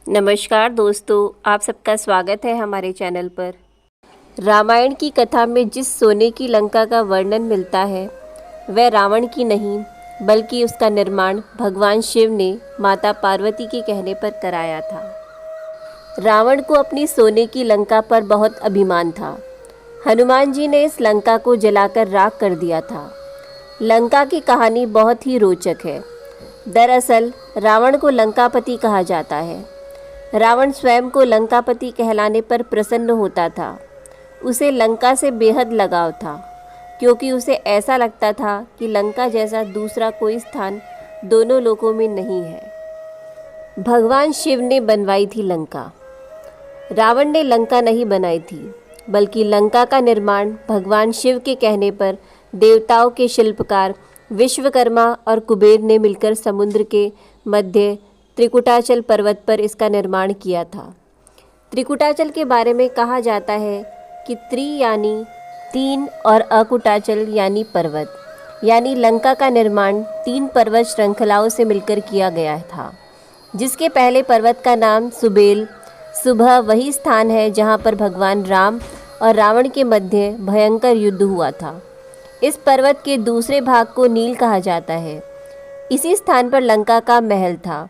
नमस्कार दोस्तों, आप सबका स्वागत है हमारे चैनल पर। रामायण की कथा में जिस सोने की लंका का वर्णन मिलता है वह रावण की नहीं बल्कि उसका निर्माण भगवान शिव ने माता पार्वती के कहने पर कराया था। रावण को अपनी सोने की लंका पर बहुत अभिमान था। हनुमान जी ने इस लंका को जलाकर राख कर दिया था। लंका की कहानी बहुत ही रोचक है। दरअसल रावण को लंकापति कहा जाता है। रावण स्वयं को लंकापति कहलाने पर प्रसन्न होता था। उसे लंका से बेहद लगाव था, क्योंकि उसे ऐसा लगता था कि लंका जैसा दूसरा कोई स्थान दोनों लोकों में नहीं है। भगवान शिव ने बनवाई थी लंका। रावण ने लंका नहीं बनाई थी, बल्कि लंका का निर्माण भगवान शिव के कहने पर देवताओं के शिल्पकार विश्वकर्मा और कुबेर ने मिलकर समुद्र के मध्य त्रिकुटाचल पर्वत पर इसका निर्माण किया था। त्रिकुटाचल के बारे में कहा जाता है कि त्रि यानी 3 और अकुटाचल यानी पर्वत, यानी लंका का निर्माण 3 पर्वत श्रृंखलाओं से मिलकर किया गया था। जिसके पहले पर्वत का नाम सुबेल सुबह वही स्थान है जहां पर भगवान राम और रावण के मध्य भयंकर युद्ध हुआ था। इस पर्वत के दूसरे भाग को नील कहा जाता है। इसी स्थान पर लंका का महल था।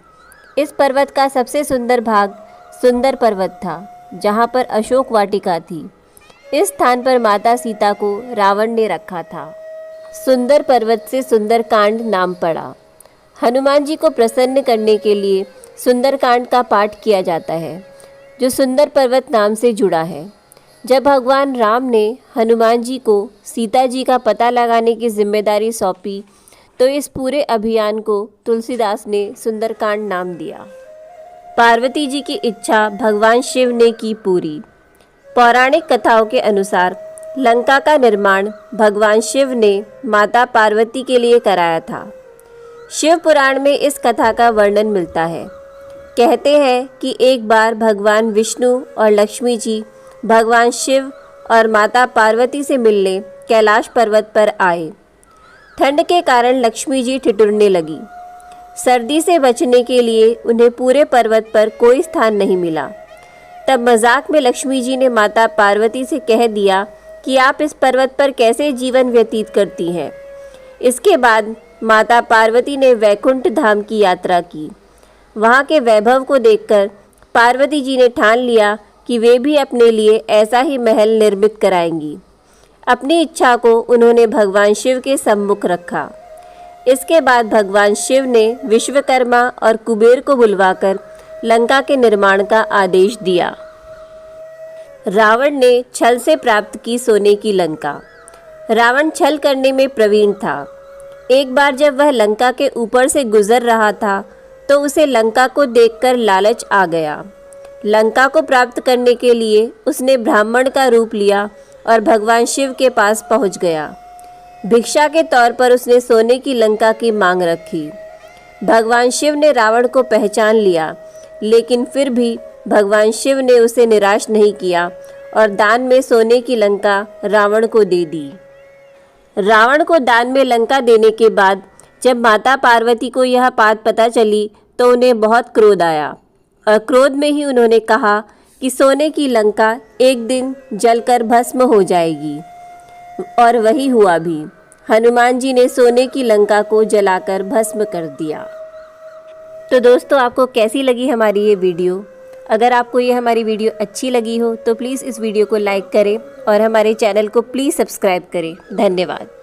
इस पर्वत का सबसे सुंदर भाग सुंदर पर्वत था, जहां पर अशोक वाटिका थी। इस स्थान पर माता सीता को रावण ने रखा था। सुंदर पर्वत से सुंदरकांड नाम पड़ा। हनुमान जी को प्रसन्न करने के लिए सुंदरकांड का पाठ किया जाता है, जो सुंदर पर्वत नाम से जुड़ा है। जब भगवान राम ने हनुमान जी को सीता जी का पता लगाने की जिम्मेदारी सौंपी, तो इस पूरे अभियान को तुलसीदास ने सुंदरकांड नाम दिया। पार्वती जी की इच्छा भगवान शिव ने की पूरी। पौराणिक कथाओं के अनुसार लंका का निर्माण भगवान शिव ने माता पार्वती के लिए कराया था। शिव पुराण में इस कथा का वर्णन मिलता है। कहते हैं कि एक बार भगवान विष्णु और लक्ष्मी जी भगवान शिव और माता पार्वती से मिलने कैलाश पर्वत पर आए। ठंड के कारण लक्ष्मी जी ठिठुरने लगी। सर्दी से बचने के लिए उन्हें पूरे पर्वत पर कोई स्थान नहीं मिला। तब मजाक में लक्ष्मी जी ने माता पार्वती से कह दिया कि आप इस पर्वत पर कैसे जीवन व्यतीत करती हैं। इसके बाद माता पार्वती ने वैकुंठ धाम की यात्रा की। वहाँ के वैभव को देखकर पार्वती जी ने ठान लिया कि वे भी अपने लिए ऐसा ही महल निर्मित कराएंगी। अपनी इच्छा को उन्होंने भगवान शिव के सम्मुख रखा। इसके बाद भगवान शिव ने विश्वकर्मा और कुबेर को बुलवाकर लंका के निर्माण का आदेश दिया। रावण ने छल से प्राप्त की सोने की लंका। रावण छल करने में प्रवीण था। एक बार जब वह लंका के ऊपर से गुजर रहा था, तो उसे लंका को देखकर लालच आ गया। लंका को प्राप्त करने के लिए उसने ब्राह्मण का रूप लिया और भगवान शिव के पास पहुंच गया। भिक्षा के तौर पर उसने सोने की लंका की मांग रखी। भगवान शिव ने रावण को पहचान लिया, लेकिन फिर भी भगवान शिव ने उसे निराश नहीं किया और दान में सोने की लंका रावण को दे दी। रावण को दान में लंका देने के बाद जब माता पार्वती को यह बात पता चली, तो उन्हें बहुत क्रोध आया और क्रोध में ही उन्होंने कहा कि सोने की लंका एक दिन जलकर भस्म हो जाएगी। और वही हुआ भी। हनुमान जी ने सोने की लंका को जलाकर भस्म कर दिया। तो दोस्तों, आपको कैसी लगी हमारी ये वीडियो? अगर आपको ये हमारी वीडियो अच्छी लगी हो तो प्लीज़ इस वीडियो को लाइक करें और हमारे चैनल को प्लीज़ सब्सक्राइब करें। धन्यवाद।